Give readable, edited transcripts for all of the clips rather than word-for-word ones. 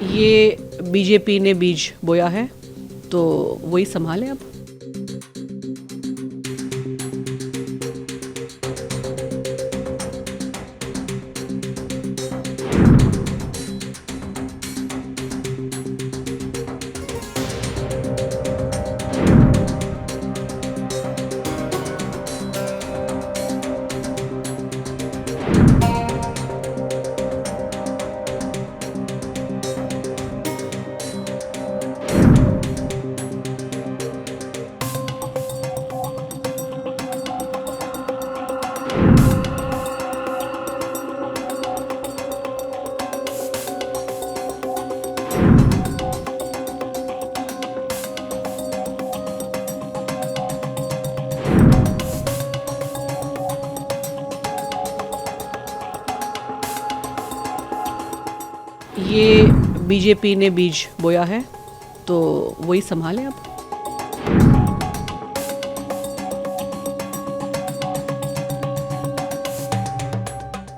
ये बीजेपी ने बीज बोया है तो वही संभालें अब। ये बीजेपी ने बीज बोया है तो वही संभालें अब।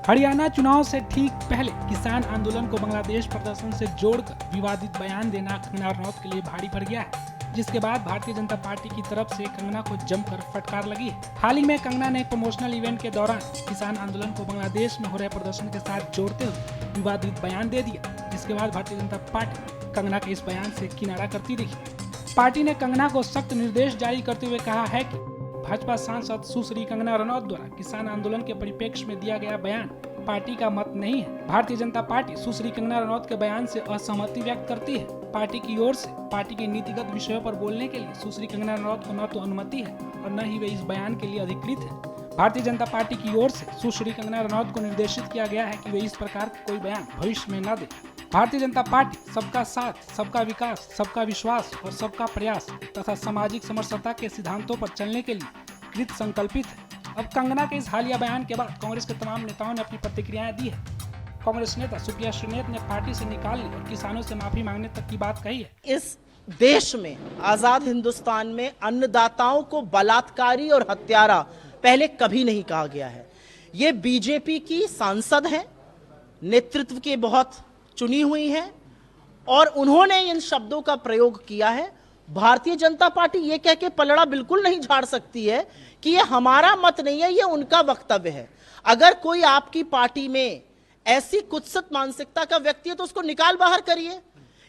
हरियाणा चुनाव से ठीक पहले किसान आंदोलन को बांग्लादेश प्रदर्शन से जोड़कर विवादित बयान देना कंगना रनौत के लिए भारी पड़ गया है, जिसके बाद भारतीय जनता पार्टी की तरफ से कंगना को जमकर फटकार लगी है। हाल ही में कंगना ने प्रमोशनल इवेंट के दौरान किसान आंदोलन को बांग्लादेश में हो रहे प्रदर्शन के साथ जोड़ते हुए विवादित बयान दे दिया, जिसके बाद भारतीय जनता पार्टी कंगना के इस बयान से किनारा करती दिखी। पार्टी ने कंगना को सख्त निर्देश जारी करते हुए कहा है कि भाजपा सांसद सुश्री कंगना रनौत द्वारा किसान आंदोलन के परिप्रेक्ष्य में दिया गया बयान पार्टी का मत नहीं है। भारतीय जनता पार्टी सुश्री कंगना रनौत के बयान से असहमति व्यक्त करती है। पार्टी की ओर से पार्टी के नीतिगत विषयों पर बोलने के लिए सुश्री कंगना रनौत को न तो अनुमति है और न ही वे इस बयान के लिए अधिकृत है। भारतीय जनता पार्टी की ओर से सुश्री कंगना रनौत को निर्देशित किया गया है कि वे इस प्रकार का कोई बयान भविष्य में न दे। भारतीय जनता पार्टी सबका साथ, सबका विकास, सबका विश्वास और सबका प्रयास तथा सामाजिक समरसता के सिद्धांतों पर चलने के लिए कृत संकल्पित है। अब कंगना के इस हालिया बयान के बाद कांग्रेस के तमाम नेताओं ने अपनी प्रतिक्रियाएं दी है। कांग्रेस नेता सुप्रिया श्रीनेत ने पार्टी से निकालने और किसानों से माफी मांगने तक की बात कही है। इस देश में, आजाद हिंदुस्तान में अन्नदाताओं को बलात्कारी और हत्यारा पहले कभी नहीं कहा गया है। ये बीजेपी की सांसद हैं, नेतृत्व की बहुत चुनी हुई हैं और उन्होंने इन शब्दों का प्रयोग किया है। भारतीय जनता पार्टी ये कह के पलड़ा बिल्कुल नहीं झाड़ सकती है कि ये हमारा मत नहीं है, ये उनका वक्तव्य है। अगर कोई आपकी पार्टी में ऐसी कुत्सित मानसिकता का व्यक्ति है तो उसको निकाल बाहर करिए।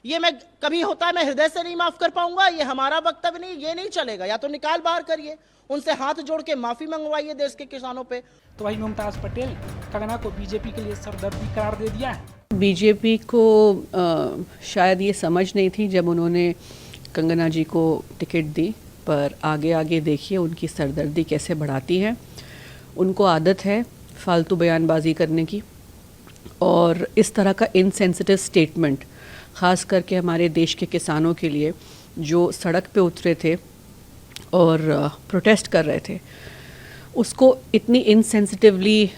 ये मैं कभी होता है मैं हृदय से नहीं माफ कर पाऊंगा, ये हमारा वक्तव्य नहीं, ये नहीं चलेगा। या तो निकाल बाहर करिए, उनसे हाथ जोड़ के माफी मंगवाइए देश के किसानों पे। तो वही मुमताज पटेल कंगना को बीजेपी के लिए सरदर्दी करार दे दिया है। बीजेपी को शायद ये समझ नहीं थी जब उन्होंने कंगना जी को टिकट दी, पर आगे आगे देखिए उनकी सरदर्दी कैसे बढ़ाती है। उनको आदत है फालतू बयानबाजी करने की और इस तरह का इनसेंसिटिव स्टेटमेंट, ख़ास करके हमारे देश के किसानों के लिए जो सड़क पे उतरे थे और प्रोटेस्ट कर रहे थे, उसको इतनी इनसेंसिटिवली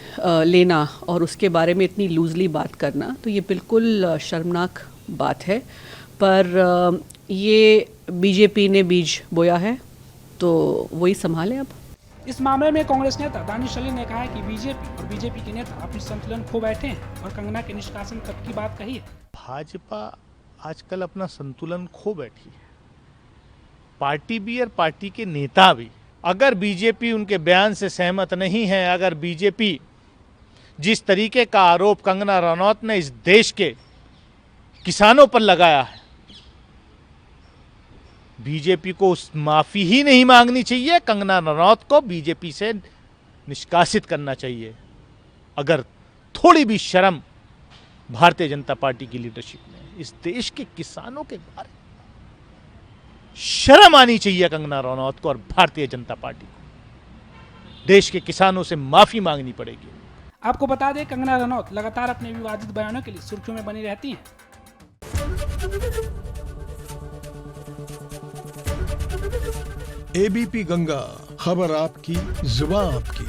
लेना और उसके बारे में इतनी लूजली बात करना, तो ये बिल्कुल शर्मनाक बात है। पर ये बीजेपी ने बीज बोया है तो वही संभालें अब। इस मामले में कांग्रेस नेता दानिश अली ने कहा है कि बीजेपी और बीजेपी के नेता अपनी संतुलन खो बैठे हैं और कंगना के निष्कासन तक की बात कही है। भाजपा आजकल अपना संतुलन खो बैठी है, पार्टी भी और पार्टी के नेता भी। अगर बीजेपी उनके बयान से सहमत नहीं है, अगर बीजेपी जिस तरीके का आरोप कंगना रनौत ने इस देश के किसानों पर लगाया है, बीजेपी को उस माफी ही नहीं मांगनी चाहिए, कंगना रनौत को बीजेपी से निष्कासित करना चाहिए। अगर थोड़ी भी शर्म भारतीय जनता पार्टी की लीडरशिप में, इस देश के किसानों के बारे में शर्म आनी चाहिए कंगना रनौत को और भारतीय जनता पार्टी को। देश के किसानों से माफी मांगनी पड़ेगी। आपको बता दें, कंगना रनौत लगातार अपने विवादित बयानों के लिए सुर्खियों में बनी रहती हैं। एबीपी गंगा, खबर आपकी, जुबान आपकी।